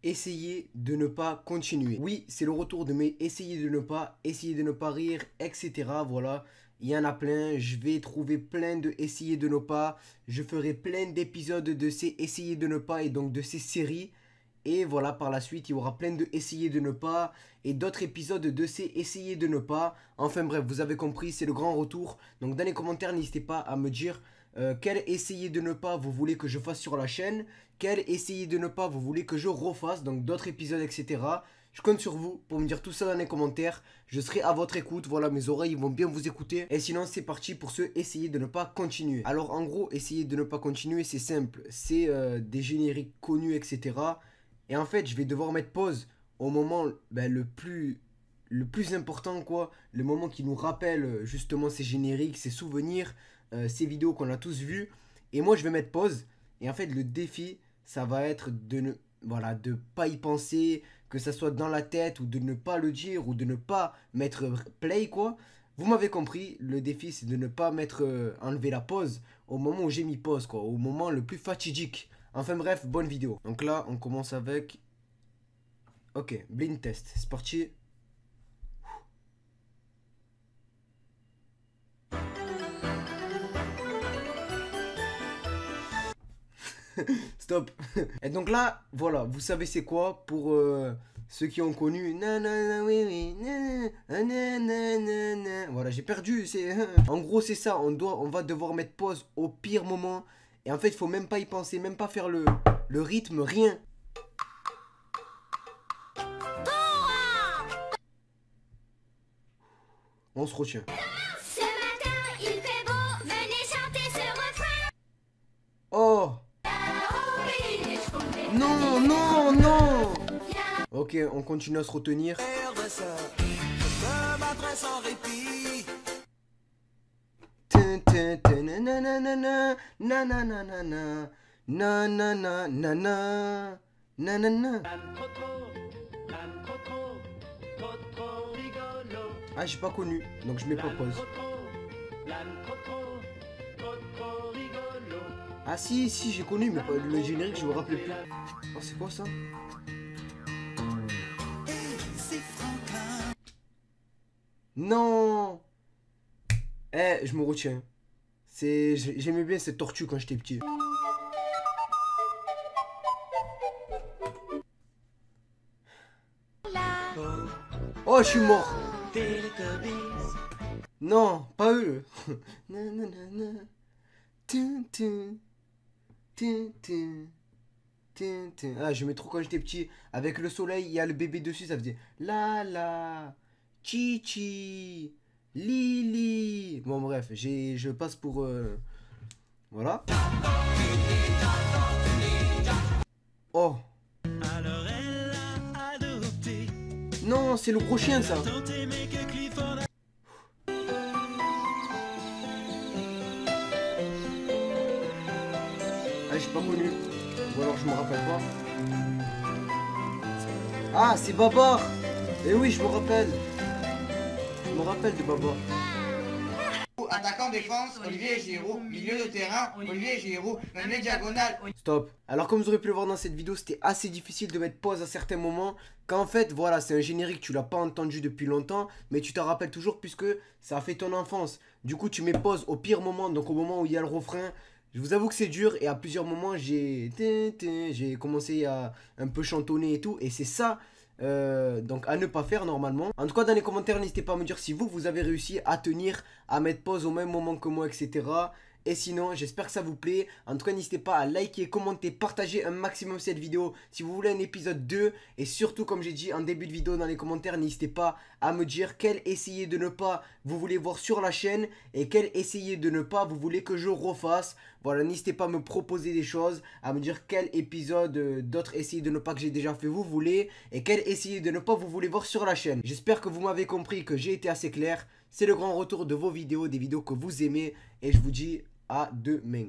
Essayez de ne pas continuer. Oui, c'est le retour de mes essayez de ne pas rire, etc. Voilà, il y en a plein. Je vais trouver plein de essayez de ne pas. Je ferai plein d'épisodes de ces essayez de ne pas et donc de ces séries. Et voilà, par la suite, il y aura plein de essayez de ne pas et d'autres épisodes de ces essayez de ne pas. Enfin bref, vous avez compris, c'est le grand retour. Donc dans les commentaires, n'hésitez pas à me dire quel essayez de ne pas vous voulez que je fasse sur la chaîne. Quel essayez de ne pas vous voulez que je refasse, donc d'autres épisodes, etc. Je compte sur vous pour me dire tout ça dans les commentaires. Je serai à votre écoute. Voilà, mes oreilles vont bien vous écouter. Et sinon, c'est parti pour ce essayer de ne pas continuer. Alors, en gros, essayer de ne pas continuer, c'est simple. C'est des génériques connus, etc. Et en fait, je vais devoir mettre pause au moment le plus important, quoi. Le moment qui nous rappelle justement ces génériques, ces souvenirs, ces vidéos qu'on a tous vues. Et moi, je vais mettre pause. Et en fait, le défi, ça va être de ne pas y penser, que ça soit dans la tête ou de ne pas le dire ou de ne pas mettre play, quoi. Vous m'avez compris, le défi, c'est de ne pas enlever la pause au moment où j'ai mis pause, quoi, au moment le plus fatidique. Enfin bref, bonne vidéo. Donc là, on commence avec... Ok, blind test, c'est parti. Stop. Et donc là, voilà, vous savez c'est quoi pour ceux qui ont connu. Voilà, j'ai perdu. En gros, c'est ça. On va devoir mettre pause au pire moment. Et en fait, il faut même pas y penser, même pas faire le rythme, rien. On se retient. Ce matin, il fait beau, venez chanter ce refrain. Oh! Non, non, non! Ok, on continue à se retenir. Ah, j'ai pas connu, donc je mets pas pause. Ah si, j'ai connu, mais le générique, je me rappelais plus. Oh, c'est quoi ça? Non! Eh, je me retiens. J'aimais bien cette tortue quand j'étais petit. Oh, je suis mort! Non, pas eux! Ah, j'aimais trop quand j'étais petit. Avec le soleil, il y a le bébé dessus, ça faisait la la, chichi, lili. Bon, bref, je passe pour. Voilà. Oh. Non, c'est le gros chien, ça. Ah, j'ai pas connu. Ou alors je me rappelle pas. Ah, c'est Babar. Eh oui, je me rappelle. Je me rappelle de Babar. Attaquant défense, Olivier Giroud. Milieu de terrain, Olivier Giroud. Même diagonale. Stop. Alors comme vous aurez pu le voir dans cette vidéo, c'était assez difficile de mettre pause à certains moments. Qu'en fait, voilà, c'est un générique, tu l'as pas entendu depuis longtemps, mais tu t'en rappelles toujours puisque ça a fait ton enfance. Du coup, tu mets pause au pire moment, donc au moment où il y a le refrain. Je vous avoue que c'est dur et à plusieurs moments, j'ai commencé à un peu chantonner et tout. Et c'est ça, donc à ne pas faire normalement. En tout cas, dans les commentaires, n'hésitez pas à me dire si vous avez réussi à tenir, à mettre pause au même moment que moi, etc. Et sinon, j'espère que ça vous plaît. En tout cas, n'hésitez pas à liker, commenter, partager un maximum cette vidéo si vous voulez un épisode 2. Et surtout, comme j'ai dit en début de vidéo dans les commentaires, n'hésitez pas à me dire quel essayez de ne pas vous voulez voir sur la chaîne et quel essayez de ne pas vous voulez que je refasse. Voilà, n'hésitez pas à me proposer des choses, à me dire quel épisode d'autres essayez de ne pas que j'ai déjà fait vous voulez et quel essayez de ne pas vous voulez voir sur la chaîne. J'espère que vous m'avez compris, que j'ai été assez clair. C'est le grand retour de vos vidéos, des vidéos que vous aimez et je vous dis à demain.